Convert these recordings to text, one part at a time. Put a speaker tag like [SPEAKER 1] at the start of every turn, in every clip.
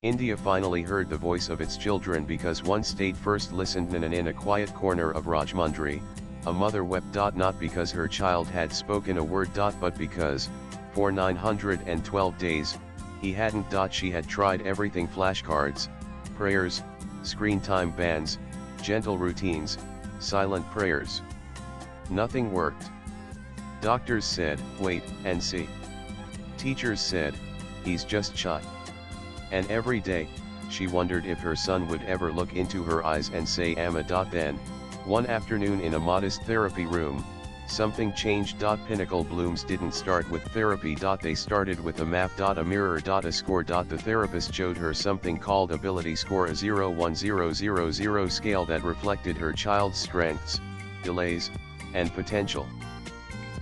[SPEAKER 1] India finally heard the voice of its children because one state first listened in a quiet corner of Rajmundry. A mother wept. Not because her child had spoken a word. But because, for 912 days, he hadn't. She had tried everything: flashcards, prayers, screen time bans, gentle routines, silent prayers. Nothing worked. Doctors said, wait and see. Teachers said, he's just shy. And every day, she wondered if her son would ever look into her eyes and say Amma. Then, one afternoon in a modest therapy room, something changed. Pinnacle Blooms didn't start with therapy. They started with a map. A mirror. A score. The therapist showed her something called Ability Score, a 0-1-0-0-0 scale that reflected her child's strengths, delays, and potential.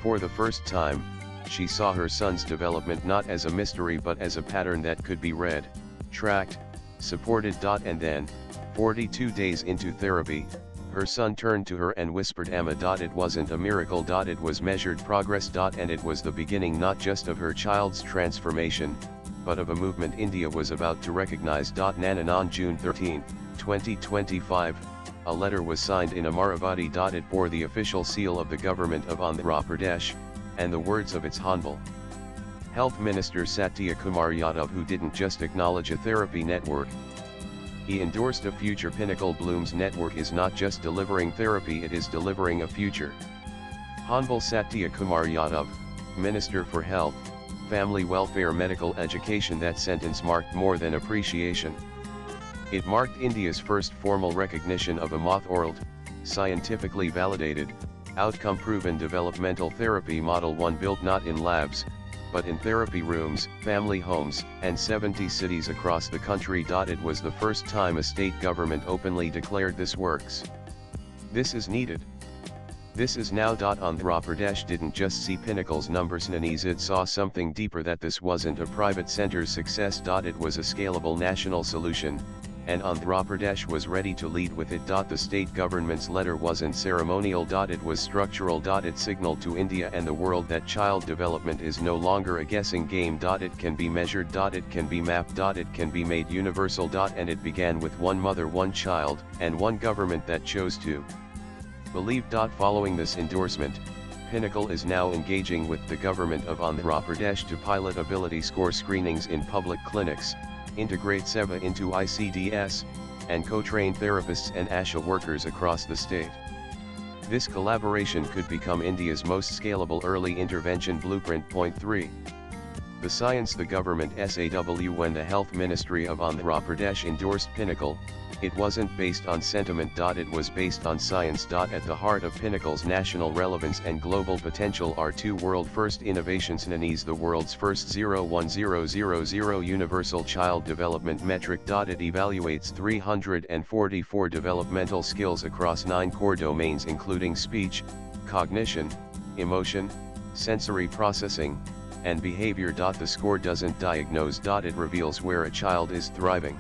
[SPEAKER 1] For the first time, she saw her son's development not as a mystery but as a pattern that could be read, tracked, supported. And then, 42 days into therapy, her son turned to her and whispered Amma. It wasn't a miracle. It was measured progress. And it was the beginning not just of her child's transformation, but of a movement India was about to recognize. On June 13, 2025, a letter was signed in Amaravati. It bore the official seal of the government of Andhra Pradesh, and the words of its Honorable Health Minister Satya Kumar Yadav, who didn't just acknowledge a therapy network. He endorsed a future. Pinnacle Blooms network is not just delivering therapy, it is delivering a future. Honorable Satya Kumar Yadav, Minister for Health, Family Welfare, Medical Education. That sentence marked more than appreciation. It marked India's first formal recognition of a moth-oraled, scientifically validated, outcome-proven developmental therapy model, one built not in labs, but in therapy rooms, family homes, and 70 cities across the country. It was the first time a state government openly declared this works. This is needed. This is now. Andhra Pradesh didn't just see Pinnacle's numbers and knees, it saw something deeper, that this wasn't a private center's success. It was a scalable national solution, and Andhra Pradesh was ready to lead with it. The state government's letter wasn't ceremonial. It was structural. It signaled to India and the world that child development is no longer a guessing game. It can be measured. It can be mapped. It can be made universal. And it began with one mother, one child, and one government that chose to believe. Following this endorsement, Pinnacle is now engaging with the government of Andhra Pradesh to pilot ability score screenings in public clinics, integrate SEVA into ICDS, and co-train therapists and ASHA workers across the state. This collaboration could become India's most scalable early intervention blueprint. Point 3. The science. The government SAW. When the Health Ministry of Andhra Pradesh endorsed Pinnacle, it wasn't based on sentiment. It was based on science. At the heart of Pinnacle's national relevance and global potential are two world-first innovations: NANES, the world's first 0-1-0-0-0 universal child development metric. It evaluates 344 developmental skills across 9 core domains including speech, cognition, emotion, sensory processing, and behavior. The score doesn't diagnose. It reveals where a child is thriving,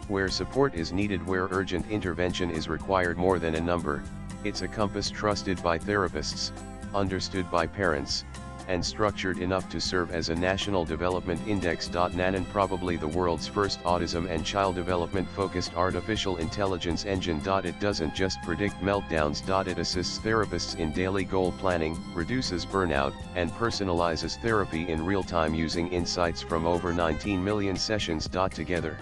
[SPEAKER 1] where support is needed, where urgent intervention is required. More than a number, it's a compass trusted by therapists, understood by parents, and structured enough to serve as a national development index. NANEN, probably the world's first autism and child development focused artificial intelligence engine. It doesn't just predict meltdowns. It assists therapists in daily goal planning, reduces burnout, and personalizes therapy in real time using insights from over 19 million sessions. Together,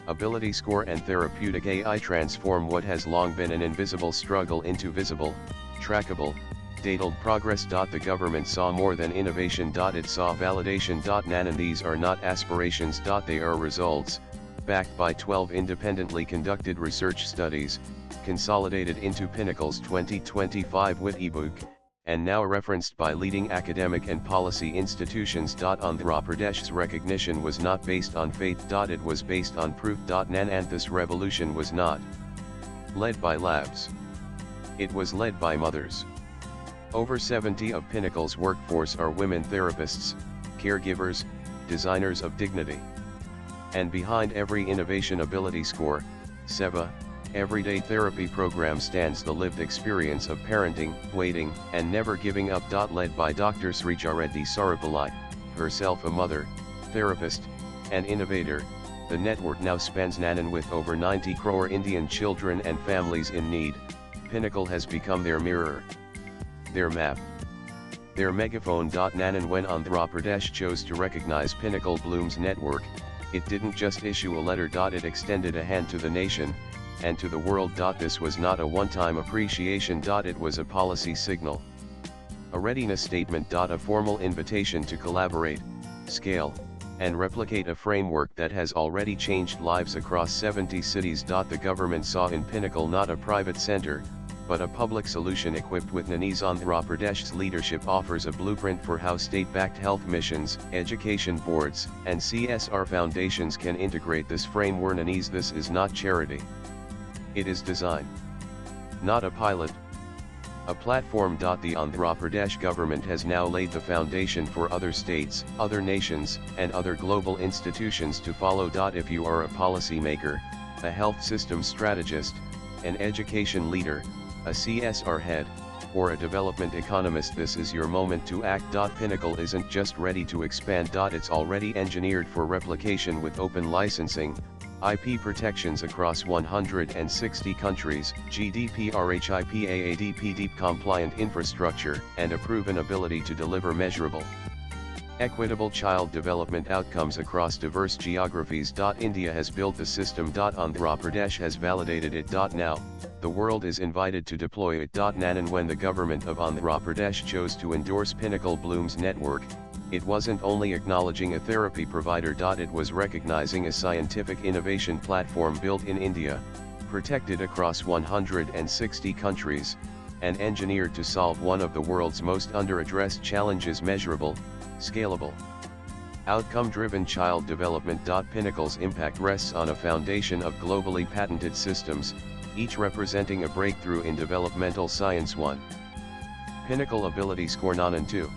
[SPEAKER 1] Ability Score and therapeutic AI transform what has long been an invisible struggle into visible, trackable, dataed progress. The government saw more than innovation. It saw validation. NANEN, these are not aspirations. They are results, backed by 12 independently conducted research studies, consolidated into Pinnacle's 2025 WIT ebook, and now referenced by leading academic and policy institutions. Andhra Pradesh's recognition was not based on faith. It was based on proof. And this revolution was not led by labs. It was led by mothers. Over 70 of Pinnacle's workforce are women therapists, caregivers, designers of dignity. And behind every innovation ability score, SEVA, everyday therapy program stands the lived experience of parenting, waiting, and never giving up. Led by Dr. Srijareddy Sarapalli, herself a mother, therapist, and innovator, The network now spans Nanan with over 90 crore Indian children and families in need. Pinnacle has become their mirror, their map, their megaphone. Nanan, when Andhra Pradesh chose to recognize Pinnacle Bloom's network, it didn't just issue a letter. It extended a hand to the nation, and to the world. This was not a one-time appreciation. It was a policy signal, a readiness statement. A formal invitation to collaborate, scale, and replicate a framework that has already changed lives across 70 cities. The government saw in Pinnacle not a private center, but a public solution equipped with Nannies. Andhra Pradesh's leadership offers a blueprint for how state-backed health missions, education boards, and CSR foundations can integrate this framework. Nannies, this is not charity. It is design, not a pilot, a platform. The Andhra Pradesh government has now laid the foundation for other states, other nations, and other global institutions to follow. If you are a policymaker, a health system strategist, an education leader, a CSR head, or a development economist, this is your moment to act. Pinnacle isn't just ready to expand. It's already engineered for replication with open licensing, IP protections across 160 countries, GDPR HIPAA deep compliant infrastructure, and a proven ability to deliver measurable, equitable child development outcomes across diverse geographies. India has built the system. Andhra Pradesh has validated it. Now, the world is invited to deploy it. Nanan, when the government of Andhra Pradesh chose to endorse Pinnacle Bloom's network, it wasn't only acknowledging a therapy provider. It was recognizing a scientific innovation platform built in India, protected across 160 countries, and engineered to solve one of the world's most under-addressed challenges: measurable, scalable, outcome-driven child development. Pinnacle's impact rests on a foundation of globally patented systems, each representing a breakthrough in developmental science. 1. Pinnacle Ability Score. Nanan. 2.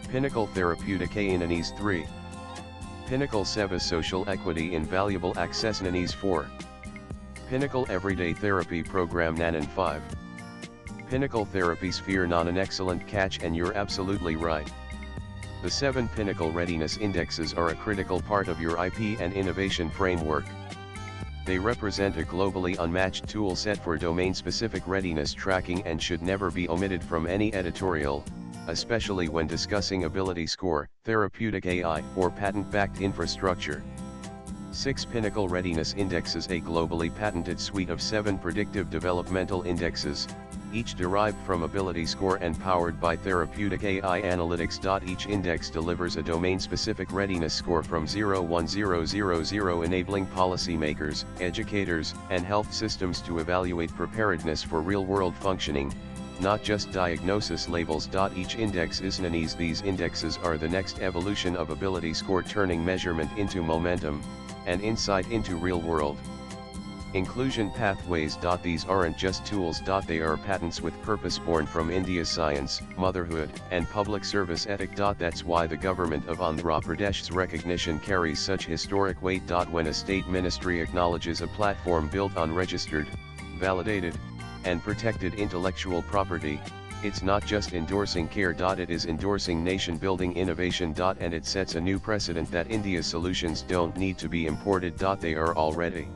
[SPEAKER 1] Pinnacle Therapeutic Nannies. 3. Pinnacle Seva Social Equity Invaluable Access. Nannies. 4. Pinnacle Everyday Therapy Program. Nanan. 5. Pinnacle Therapy Sphere. Nanan. Excellent catch, and you're absolutely right. The 7 Pinnacle Readiness Indexes are a critical part of your IP and innovation framework. They represent a globally unmatched tool set for domain-specific readiness tracking and should never be omitted from any editorial, especially when discussing ability score, therapeutic AI, or patent-backed infrastructure. 6 Pinnacle Readiness Indexes. A globally patented suite of 7 predictive developmental indexes, each derived from ability score and powered by therapeutic AI analytics. Each index delivers a domain-specific readiness score from 0-1-0-0-0, enabling policymakers, educators, and health systems to evaluate preparedness for real-world functioning, not just diagnosis labels. Each index is Nannies. These indexes are the next evolution of ability score, turning measurement into momentum, and insight into real-world inclusion pathways. These aren't just tools. They are patents with purpose, born from India's science, motherhood, and public service ethic. That's why the government of Andhra Pradesh's recognition carries such historic weight. When a state ministry acknowledges a platform built on registered, validated, and protected intellectual property, it's not just endorsing care. It is endorsing nation-building innovation. And it sets a new precedent that India's solutions don't need to be imported. They are already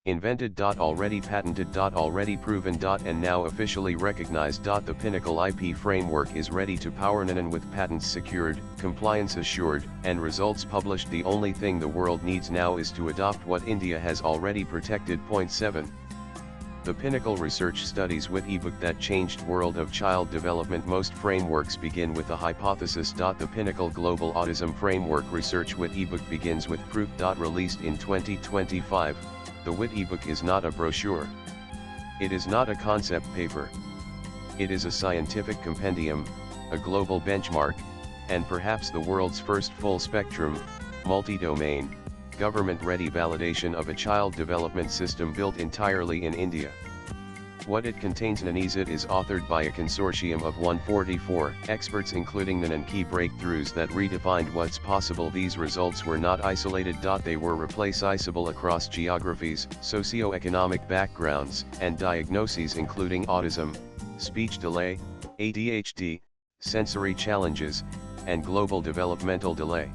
[SPEAKER 1] invented. Already patented. Already proven. And now officially recognized. The Pinnacle IP framework is ready to power Nanan with patents secured, compliance assured, and results published. The only thing the world needs now is to adopt what India has already protected. Point 7. The Pinnacle Research Studies WIT ebook that changed world of child development. Most frameworks begin with a hypothesis. The Pinnacle Global Autism Framework Research WIT ebook begins with proof. Released in 2025, the WIT ebook is not a brochure. It is not a concept paper. It is a scientific compendium, a global benchmark, and perhaps the world's first full-spectrum, multi-domain, government-ready validation of a child development system built entirely in India. What it contains. Nannies. It is authored by a consortium of 144 experts, including Nanan. Key breakthroughs that redefined what's possible. These results were not isolated. They were replaceable across geographies, socio-economic backgrounds, and diagnoses including autism, speech delay, ADHD, sensory challenges, and global developmental delay.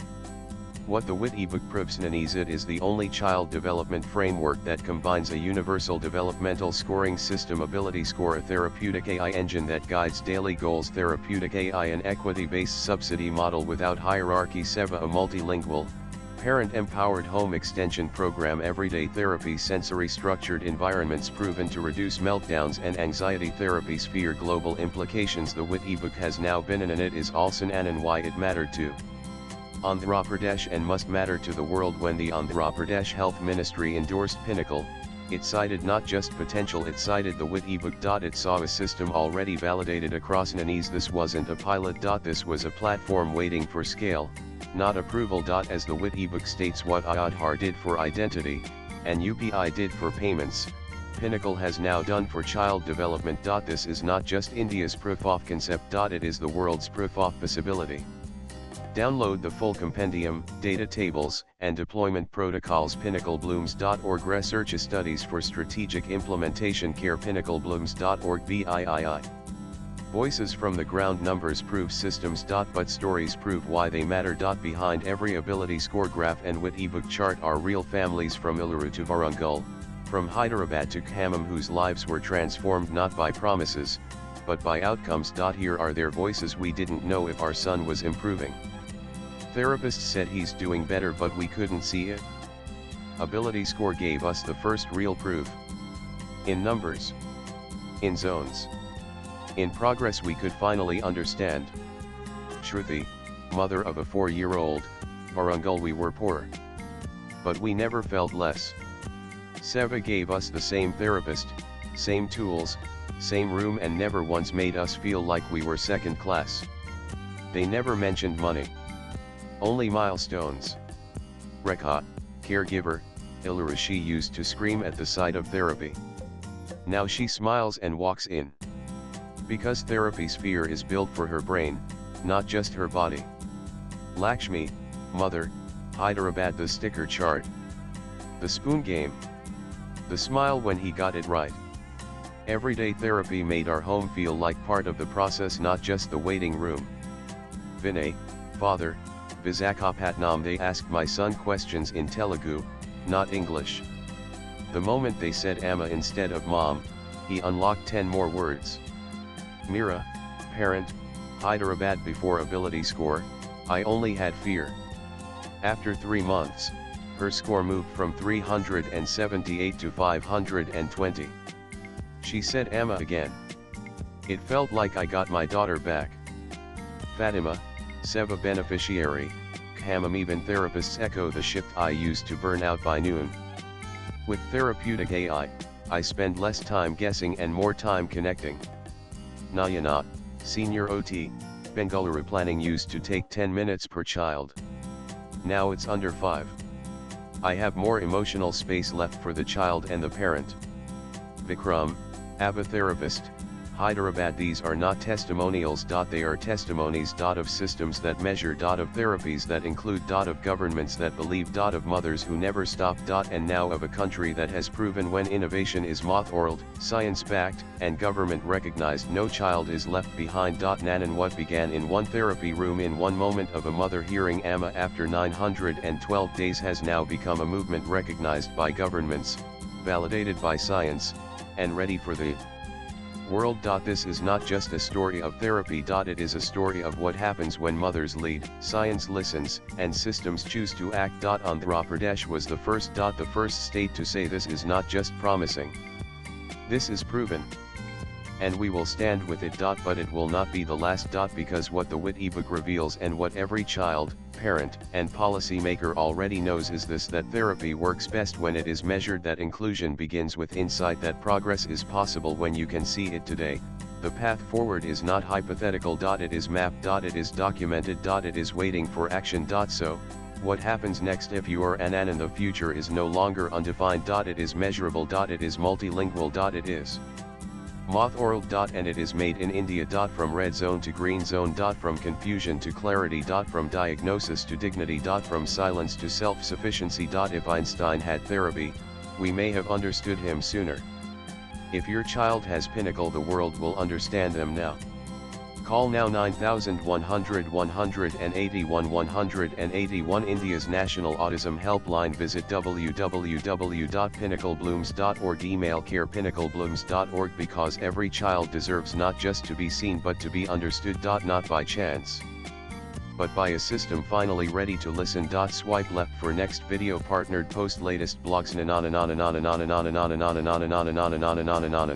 [SPEAKER 1] What the WIT ebook proves is it is the only child development framework that combines a universal developmental scoring system, ability score, a therapeutic AI engine that guides daily goals, therapeutic AI, an equity-based subsidy model without hierarchy, SEVA, a multilingual, parent-empowered home extension program, everyday therapy, sensory structured environments proven to reduce meltdowns and anxiety, therapy sphere, global implications. The WIT ebook has now been and it is also and why it mattered to Andhra Pradesh and must matter to the world. When the Andhra Pradesh Health Ministry endorsed Pinnacle, it cited not just potential, it cited the WIT ebook. It saw a system already validated across NANES. This wasn't a pilot. This was a platform waiting for scale, not approval. As the WIT ebook states, what Aadhaar did for identity, and UPI did for payments, Pinnacle has now done for child development. This is not just India's proof of concept. It is the world's proof of possibility. Download the full compendium, data tables, and deployment protocols. PinnacleBlooms.org. Research studies for strategic implementation. Care. PinnacleBlooms.org. BIII. Voices from the ground. Numbers prove systems. But stories prove why they matter. Behind every ability score graph and WIT ebook chart are real families, from Eluru to Warangal, from Hyderabad to Khammam, whose lives were transformed not by promises, but by outcomes. Here are their voices. We didn't know if our son was improving. Therapists said he's doing better, but we couldn't see it. Ability score gave us the first real proof. In numbers, in zones, in progress, we could finally understand. Shruti, mother of a 4-year-old, Warangal, we were poor, but we never felt less. Seva gave us the same therapist, same tools, same room, and never once made us feel like we were second class. They never mentioned money. Only milestones. Rekha, caregiver, Eluru, she used to scream at the sight of therapy. Now she smiles and walks in. Because therapy sphere is built for her brain, not just her body. Lakshmi, mother, Hyderabad, the sticker chart. The spoon game. The smile when he got it right. Everyday therapy made our home feel like part of the process, not just the waiting room. Vinay, father, Visakhapatnam, they asked my son questions in Telugu, not English. The moment they said Amma instead of mom, he unlocked 10 more words. Mira, parent, Hyderabad, before ability score, I only had fear. After 3 months, her score moved from 378 to 520. She said Amma again. It felt like I got my daughter back. Fatima, Seva beneficiary, Khammam, even therapists echo the shift. I used to burn out by noon. With therapeutic AI, I spend less time guessing and more time connecting. Nayana, senior OT, Bengaluru, planning used to take 10 minutes per child. Now it's under 5. I have more emotional space left for the child and the parent. Vikram, ABBA therapist, Hyderabad, these are not testimonials. They are testimonies. Of systems that measure. Of therapies that include. Of governments that believe. Of mothers who never stop. And now of a country that has proven when innovation is moth-orled, science-backed, and government-recognized, no child is left behind. Nanan, what began in one therapy room in one moment of a mother hearing Amma after 912 days has now become a movement recognized by governments, validated by science, and ready for the world. This is not just a story of therapy. It is a story of what happens when mothers lead, science listens, and systems choose to act. Andhra Pradesh was the first state to say this is not just promising. This is proven. And we will stand with it. But it will not be the last. Because what the WIT ebook reveals, and what every child, parent, and policymaker already knows, is this: that therapy works best when it is measured, that inclusion begins with insight, that progress is possible when you can see it today. The path forward is not hypothetical. It is mapped. It is documented. It is waiting for action. So, what happens next if you are Anand and the future is no longer undefined. It is measurable. It is multilingual. It is moth-orled. And it is made in India. From red zone to green zone. From confusion to clarity. From diagnosis to dignity. From silence to self-sufficiency. If Einstein had therapy, we may have understood him sooner. If your child has Pinnacle, the world will understand them now. Call now 9100 181 181 India's National Autism Helpline. Visit www.pinnacleblooms.org. Email care@pinnacleblooms.org, because every child deserves not just to be seen but to be understood. Not by chance, but by a system finally ready to listen. Swipe left for next video. Partnered post latest blogs.